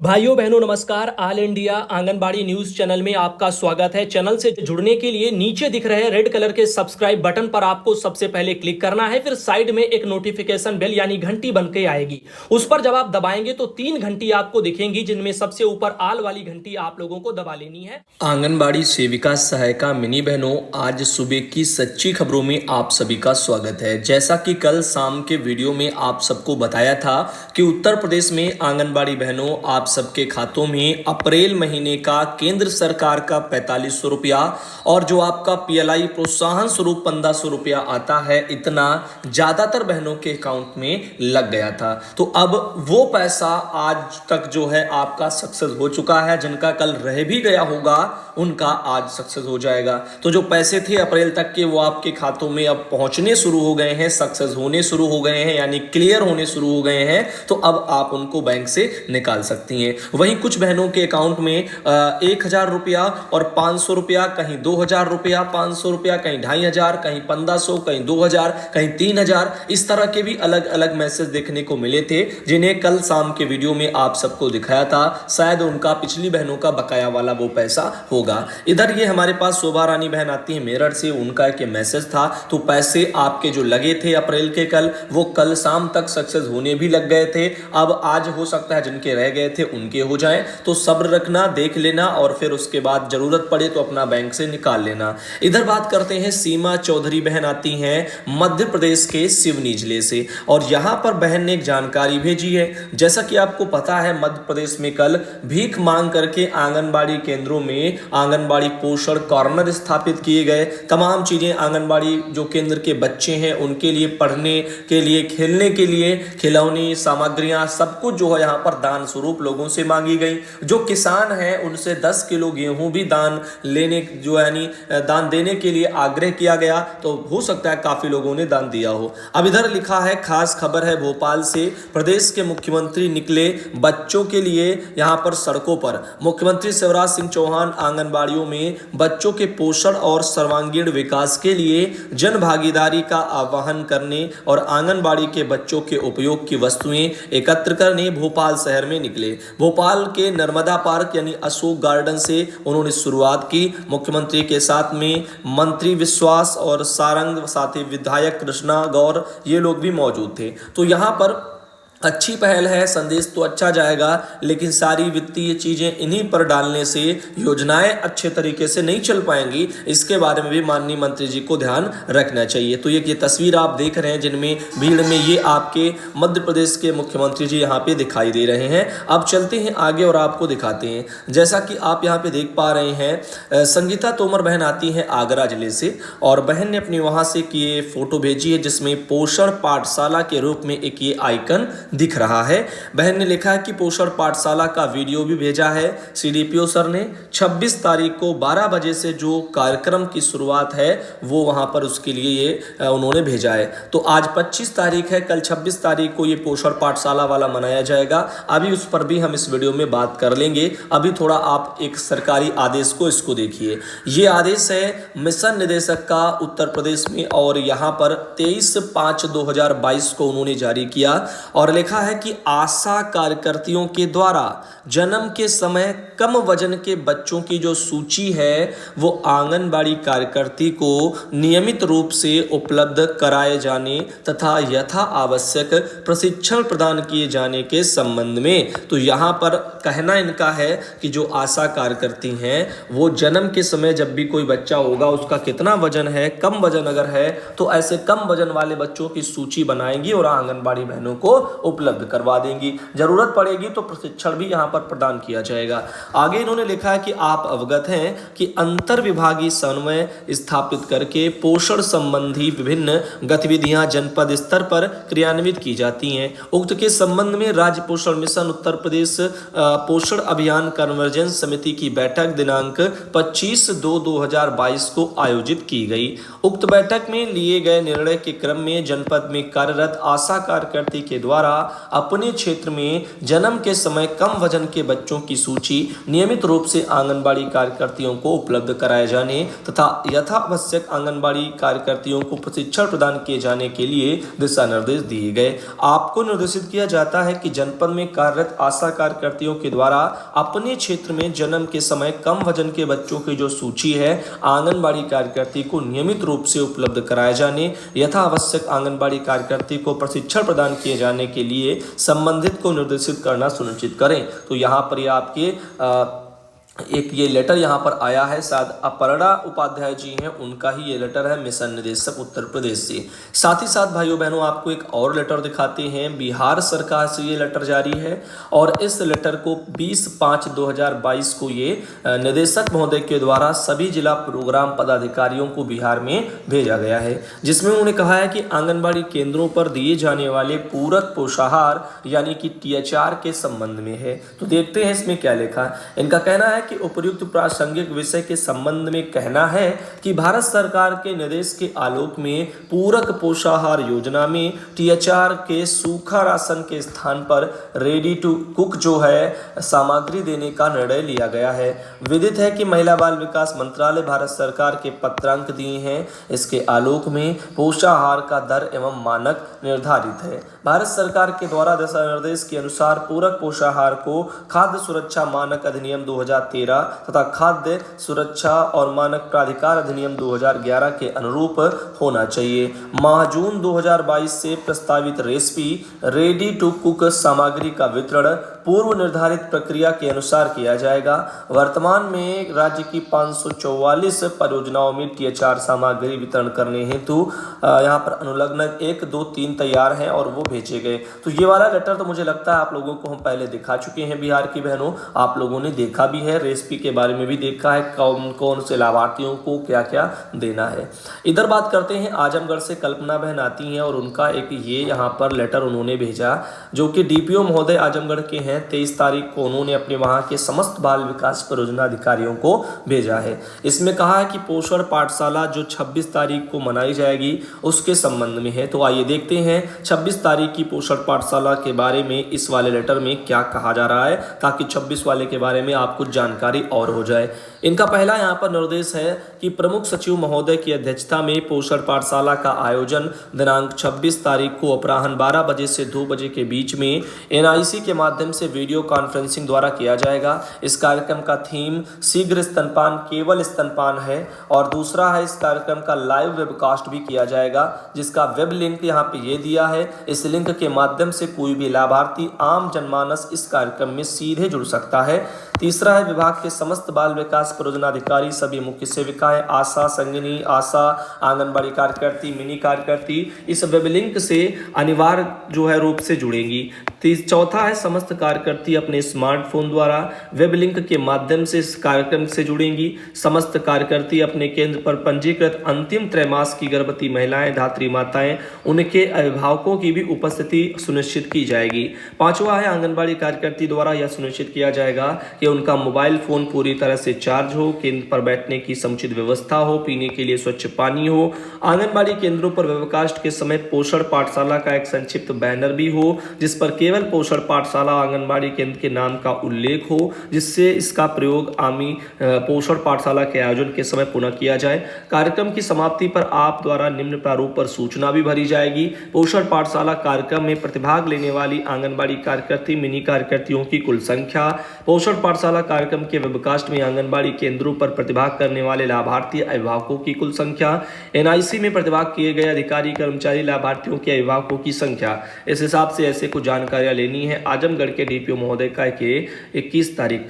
भाइयों बहनों नमस्कार। All India anganwadi news channel में आपका स्वागत है। चैनल से जुड़ने के लिए नीचे दिख रहे रेड कलर के सब्सक्राइब बटन पर आपको सबसे पहले क्लिक करना है। फिर साइड में एक नोटिफिकेशन बेल यानी घंटी बन के आएगी, उस पर जब आप दबाएंगे तो 3 घंटी आपको दिखेंगी, जिनमें सबसे ऊपर आल वाली घंटी आप लोगों को दबा लेनी है। आंगनबाड़ी सेविका सहायिका मिनी बहनों, आज सुबह की सच्ची खबरों में आप सभी का स्वागत है। जैसा कि कल शाम के वीडियो में आप सबको बताया था कि उत्तर प्रदेश में आंगनबाड़ी बहनों आप सबके खातों में अप्रैल महीने का केंद्र सरकार का 4500 रुपया और जो आपका पीएलआई प्रोत्साहन स्वरूप 1500 रुपया आता है, इतना ज्यादातर बहनों के अकाउंट में लग गया था। तो अब वो पैसा आज तक जो है आपका सक्सेस हो चुका है। जिनका कल रह भी गया होगा उनका आज सक्सेस हो जाएगा। तो जो पैसे थे अप्रैल तक के, वो आपके खातों में अब पहुंचने शुरू हो गए हैं, सक्सेस होने शुरू हो गए हैं, यानी क्लियर होने शुरू हो गए हैं। तो अब आप उनको बैंक से निकाल सकती हैं। वहीं कुछ बहनों के अकाउंट में 1000 रुपया और 500 रुपया, कहीं 2000 रुपया, 500 रुपया, कहीं 2500, कहीं 1500, कहीं 2000, कहीं 3000, इस तरह के भी अलग अलग मैसेज देखने को मिले थे, जिन्हें कल शाम के वीडियो में आप सबको दिखाया था। शायद उनका पिछली बहनों का बकाया वाला वो पैसा होगा। इधर ये हमारे पास शोभा रानी बहन आती है मेरठ से, उनका एक मैसेज था। तो पैसे आपके जो लगे थे अप्रैल के कल, वो कल शाम तक सक्सेस होने भी लग गए थे। अब आज हो सकता है जिनके रह गए थे उनके हो जाएं। तो सब्र रखना, देख लेना और फिर उसके बाद जरूरत पड़े तो अपना बैंक से निकाल लेना। इधर बात करते हैं, सीमा चौधरी बहन आती हैं मध्य प्रदेश के सिवनी जिले से, और यहां पर बहन ने एक जानकारी भेजी है। जैसा कि आपको पता है, मध्य प्रदेश में कल भीख मांग करके आंगनबाड़ी केंद्रों में आंगनबाड़ी पोषण कॉर्नर स्थापित किए गए। तमाम चीजें आंगनबाड़ी जो केंद्र के बच्चे हैं उनके लिए, पढ़ने के लिए, खेलने के लिए, खिलौनी सामग्रियां सब कुछ जो है यहाँ पर दान स्वरूप लोगों से मांगी गई। जो किसान हैं उनसे 10 किलो गेहूं भी दान लेने जो यानी दान देने के लिए आग्रह किया गया। तो हो सकता है काफी लोगों ने दान दिया हो। अब इधर लिखा है, खास खबर है भोपाल से, प्रदेश के मुख्यमंत्री निकले बच्चों के लिए यहां पर सड़कों पर। मुख्यमंत्री शिवराज सिंह चौहान आंगनबाड़ियों में बच्चों के पोषण और सर्वांगीण विकास के लिए जन भागीदारी का आह्वान करने और आंगनबाड़ी के बच्चों के उपयोग की वस्तुएं एकत्र करने भोपाल शहर में निकले। भोपाल के नर्मदा पार्क यानी अशोक गार्डन से उन्होंने शुरुआत की। मुख्यमंत्री के साथ में मंत्री विश्वास और सारंग, साथ ही विधायक कृष्णा गौर, ये लोग भी मौजूद थे। तो यहाँ पर अच्छी पहल है, संदेश तो अच्छा जाएगा, लेकिन सारी वित्तीय चीजें इन्हीं पर डालने से योजनाएं अच्छे तरीके से नहीं चल पाएंगी। इसके बारे में भी माननीय मंत्री जी को ध्यान रखना चाहिए। तो ये तस्वीर आप देख रहे हैं, जिनमें भीड़ में ये आपके मध्य प्रदेश के मुख्यमंत्री जी यहाँ पे दिखाई दे रहे हैं। अब चलते हैं आगे और आपको दिखाते हैं। जैसा कि आप यहाँ पे देख पा रहे हैं, संगीता तोमर बहन आती है आगरा जिले से, और बहन ने अपनी वहां से की फोटो भेजी है, जिसमें पोषण पाठशाला के रूप में एक ये आइकन दिख रहा है। बहन ने लिखा है कि पोषण पाठशाला का वीडियो भी भेजा है सीडीपीओ सर ने। 26 तारीख को 12 बजे से जो कार्यक्रम की शुरुआत है वो वहां पर उसके लिए ये उन्होंने भेजा है। तो आज 25 तारीख है, कल 26 तारीख को ये पोषण पाठशाला वाला मनाया जाएगा। अभी उस पर भी हम इस वीडियो में बात कर लेंगे। अभी थोड़ा आप एक सरकारी आदेश को इसको देखिए। ये आदेश है मिशन निदेशक का उत्तर प्रदेश में, और यहाँ पर 23/5/2022 को उन्होंने जारी किया, और लिखा है कि आशा कार्यकर्तियों के द्वारा जन्म के समय कम वजन के बच्चों की जो सूची है वो आंगनबाड़ी कार्यकर्ती को नियमित रूप से उपलब्ध कराए जाने तथा यथा आवश्यक प्रशिक्षण प्रदान किए जाने के संबंध में। तो यहाँ पर कहना इनका है कि जो आशा कार्यकर्ती हैं वो जन्म के समय जब भी कोई बच्चा होगा उसका कितना वजन है, कम वजन अगर है तो ऐसे कम वजन वाले बच्चों की सूची बनाएंगी और आंगनबाड़ी बहनों को उपलब्ध करवा देंगी। जरूरत पड़ेगी तो प्रशिक्षण भी यहाँ पर प्रदान किया जाएगा। आगे इन्होंने लिखा है कि आप अवगत हैं कि अंतर विभागीय समन्वय स्थापित करके पोषण संबंधी विभिन्न गतिविधियां जनपद स्तर पर क्रियान्वित की जाती हैं। उक्त के संबंध में राज्य पोषण मिशन उत्तर प्रदेश पोषण अभियान कन्वर्जेंस समिति की बैठक दिनांक 25/2/2022 को आयोजित की गई। उक्त बैठक में लिए गए निर्णय के क्रम में जनपद में कार्यरत आशा कार्यकर्ती के द्वारा अपने क्षेत्र में जन्म के समय कम वजन के बच्चों की सूची नियमित रूप से आंगनबाड़ी कार्यकर्तियों को उपलब्ध कराए जाने तथा यथावश्यक आंगनबाड़ी कार्यकर्तियों को प्रशिक्षण प्रदान किए जाने के लिए दिशा निर्देश दिए गए। आपको निर्देशित किया जाता है कि जनपद में कार्यरत आशा कार्यकर्तियों के द्वारा अपने क्षेत्र में जन्म के समय कम वजन के बच्चों की जो सूची है आंगनबाड़ी कार्यकर्ती को नियमित रूप से उपलब्ध कराए जाने, यथा आवश्यक आंगनबाड़ी कार्यकर्ती को प्रशिक्षण प्रदान किए जाने के लिए संबंधित को निर्देशित करना सुनिश्चित करें। तो यहाँ पर ये आपके एक ये लेटर यहाँ पर आया है, शायद अपर्णा उपाध्याय जी हैं, उनका ही ये लेटर है मिशन निदेशक उत्तर प्रदेश से। साथ ही साथ भाइयों बहनों आपको एक और लेटर दिखाते हैं, बिहार सरकार से ये लेटर जारी है और इस लेटर को 20/5/2022 को ये निदेशक महोदय के द्वारा सभी जिला प्रोग्राम पदाधिकारियों को बिहार में भेजा गया है, जिसमें उन्होंने कहा है कि आंगनबाड़ी केंद्रों पर दिए जाने वाले पूरक पोषाहार यानी कि THR के संबंध में है। तो देखते हैं इसमें क्या लिखा है। इनका कहना है कि उपयुक्त प्रासंगिक विषय के संबंध में कहना है कि भारत सरकार के निर्देश के आलोक में पूरक पोषाहार योजना में THR के सूखा राशन के स्थान पर रेडी टू कुक जो है सामग्री देने का निर्णय लिया गया है। विदित है कि महिला बाल विकास मंत्रालय भारत सरकार के पत्रांक दिए हैं। इसके आलोक में पोषाहार का दर एवं मानक निर्धारित है। भारत सरकार के द्वारा दिशा निर्देश के अनुसार पूरक पोषाहार को खाद्य सुरक्षा मानक अधिनियम 2013 तथा खाद्य सुरक्षा और मानक प्राधिकार अधिनियम 2011 के अनुरूप होना चाहिए। माह जून 2022 से प्रस्तावित रेसिपी रेडी टू कुक सामग्री का वितरण पूर्व निर्धारित प्रक्रिया के अनुसार किया जाएगा। वर्तमान में राज्य की 544 परियोजनाओं में THR सामग्री वितरण करने हेतु यहाँ पर अनुलग्न 1, 2, 3 तैयार हैं और वो भेजे गए। तो ये वाला लेटर तो मुझे लगता है आप लोगों को हम पहले दिखा चुके हैं बिहार की बहनों, आप लोगों ने देखा भी है, रेसिपी के बारे में भी देखा है, कौन कौन से लाभार्थियों को क्या क्या देना है। इधर बात करते हैं, आजमगढ़ से कल्पना बहन आती हैं और उनका एक ये यहाँ पर लेटर उन्होंने भेजा जो कि DPO महोदय आजमगढ़ के हैं। 23 तारीख को उन्होंने अपने वहाँ के समस्त बाल विकास परियोजना अधिकारियों को भेजा है। इसमें कहा है कि पोषण पाठशाला जो 26 तारीख को मनाई जाएगी उसके संबंध में है। तो आइए देखते हैं 26 तारीख की पोषण पाठशाला के बारे में इस वाले लेटर में क्या कहा जा रहा है, ताकि 26 वाले के बारे में आपको जानकारी और हो जाए। इनका पहला यहाँ पर निर्देश है कि प्रमुख सचिव महोदय की अध्यक्षता में पोषण पाठशाला का आयोजन दिनांक 26 तारीख को अपराह्न 12 बजे से 2 बजे के बीच में NIC के माध्यम से वीडियो कॉन्फ्रेंसिंग द्वारा किया जाएगा। इस कार्यक्रम का थीम शीघ्र स्तनपान केवल स्तनपान है और दूसरा है इस कार्यक्रम का लाइव वेबकास्ट भी किया जाएगा, जिसका वेब लिंक यहाँ पे ये दिया है। इस लिंक के माध्यम से कोई भी लाभार्थी आम जनमानस इस कार्यक्रम में सीधे जुड़ सकता है। तीसरा है विभाग के समस्त बाल विकास परियोजना अधिकारी, सभी मुख्य सेविकाएं, आशा, संगिनी, आशा, आंगनबाड़ी कार्यकर्ती, मिनी कार्यकर्ती इस वेब लिंक से अनिवार्य जो है रूप से जुड़ेंगी। चौथा है समस्त कार्यकर्ती अपने स्मार्टफोन द्वारा वेब लिंक के माध्यम से इस कार्यक्रम से जुड़ेंगी। समस्त कार्यकर्ती अपने केंद्र पर पंजीकृत अंतिम त्रैमास की गर्भवती महिलाएं, धात्री माताएं, उनके अभिभावकों की भी उपस्थिति सुनिश्चित की जाएगी। पांचवा है आंगनबाड़ी कार्यकर्ती द्वारा यह सुनिश्चित किया जाएगा कि उनका मोबाइल फोन पूरी तरह से चार्ज हो, केंद्र पर बैठने की समुचित व्यवस्था हो, पीने के लिए स्वच्छ पानी हो। आंगनबाड़ी केंद्रों पर वेबकास्ट के समय पोषण पाठशाला का एक संक्षिप्त बैनर भी हो जिस पर केवल पोषण पाठशाला आंगनबाड़ी केंद्र के नाम का उल्लेख हो, जिससे इसका प्रयोग आमी पोषण पाठशाला के आयोजन के समय पुनः किया जाए। कार्यक्रम की समाप्ति पर आप द्वारा निम्न प्रारूप पर सूचना भी भरी जाएगी। पोषण पाठशाला कार्यक्रम में प्रतिभाग लेने वाली आंगनबाड़ी कार्यकर्ती, मिनी कार्यकर्तियों की कुल संख्या, पोषण पाठशाला कार्यक्रम के वेबकास्ट में आंगनबाड़ी केंद्रों पर प्रतिभाग करने वाले लाभार्थी अभिभावकों की कुल संख्या, NIC में प्रतिभाग किए गए अधिकारी, कर्मचारी, लाभार्थियों के अभिभावकों की संख्या। इस हिसाब से ऐसे कुछ जानकारियां लेनी है। आजमगढ़ के DPO महोदय का 23 तारीख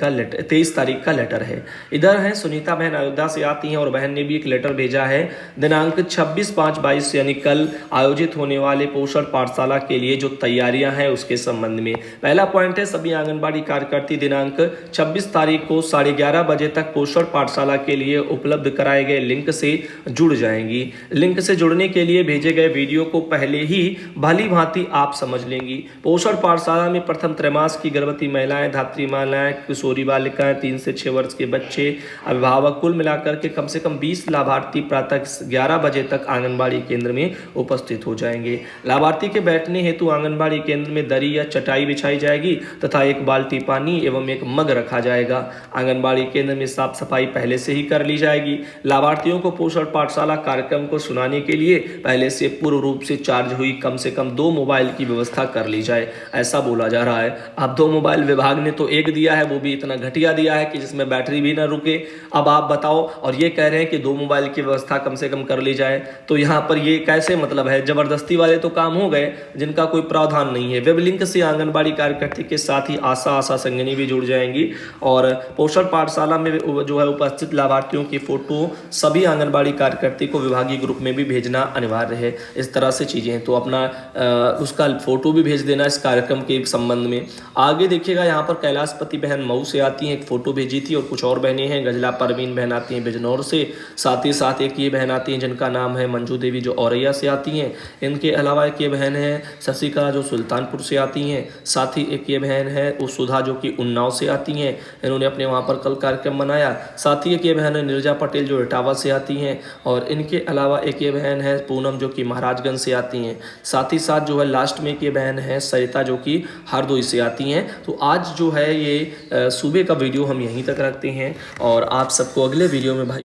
का लेटर है। इधर है सुनीता बहन अयोध्या से आती हैं और बहन ने भी एक लेटर भेजा है दिनांक 26/5/22 यानी कल आयोजित होने वाले पोषण पाठशाला के लिए जो तैयारियां हैं उसके संबंध में। पहला पॉइंट है सभी आंगनबाड़ी कार्यकर्ती दिनांक 26 तारीख को 11:30 बजे तक पोषण पाठशाला के लिए उपलब्ध कराए गए लिंक से जुड़ जाएंगी। लिंक से जुड़ने के लिए भेजे गए वीडियो को पहले ही भली भांति आप समझ लेंगी। पोषण पाठशाला में प्रथम त्रैमास की गर्भवती महिलाएं, धात्री महिलाएं, किशोरी बालिकाएं, 3 से 6 वर्ष के बच्चे, अभिभावक, कुल मिलाकर के कम से कम 20 लाभार्थी प्रातः 11 बजे तक आंगनबाड़ी केंद्र में उपस्थित हो जाएंगे। लाभार्थी के बैठने हेतु आंगनबाड़ी केंद्र में दरी या चटाई बिछाई जाएगी तथा एक बाल्टी पानी एवं एक मग रखा जाएगा। आंगनबाड़ी केंद्र में साफ सफाई पहले से ही कर ली जाएगी। लाभार्थियों को पोषण पाठशाला कार्यक्रम को सुनाने के लिए पहले से पूर्व रूप से चार्ज हुई कम से कम 2 मोबाइल की व्यवस्था कर ली जाए, ऐसा बोला जा रहा है। अब 2 मोबाइल विभाग ने तो एक दिया है, वो भी इतना घटिया दिया है कि जिसमें बैटरी भी ना रुके। अब आप बताओ, और ये कह रहे हैं कि 2 मोबाइल की व्यवस्था कम से कम कर ली जाए, तो यहाँ पर ये कैसे मतलब है? जबरदस्ती वाले तो काम हो गए जिनका कोई प्रावधान नहीं है। वेब लिंक से आंगनबाड़ी कार्यकर्ती के साथ ही आशा संगिनी भी जुड़ जाएंगी और पोषण पाठशाला में जो है उपस्थित लाभार्थियों की फोटो सभी आंगनबाड़ी कार्यकर्ती को विभागीय ग्रुप में भी भेजना अनिवार्य है। इस तरह से चीजें हैं, तो अपना उसका फोटो भी भेज देना इस कार्यक्रम के संबंध में। आगे देखिएगा, यहाँ पर कैलाशपति बहन मऊ से आती हैं, एक फोटो भेजी थी, और कुछ और बहनें हैं। गजला परवीन बहन आती हैं बिजनौर से, साथ ही साथ एक ये बहन आती हैं जिनका नाम है मंजू देवी, जो औरैया से आती हैं। इनके अलावा एक ये बहन है शशिकला, जो सुल्तानपुर से आती हैं। साथ ही एक ये बहन है वो सुधा, जो कि उन्नाव से आती हैं। इन्होंने अपने वहाँ पर कल कार्यक्रम मनाया। साथ ही एक ये बहन है निर्जा पटेल, जो इटावा से आती हैं। और इनके अलावा एक ये बहन है पूनम, जो कि महाराजगंज से आती हैं। साथ ही साथ जो है लास्ट में एक ये बहन है सरिता, जो कि हरदोई से आती हैं। तो आज जो है ये सुबह का वीडियो हम यहीं तक रखते हैं और आप सबको अगले वीडियो में भाई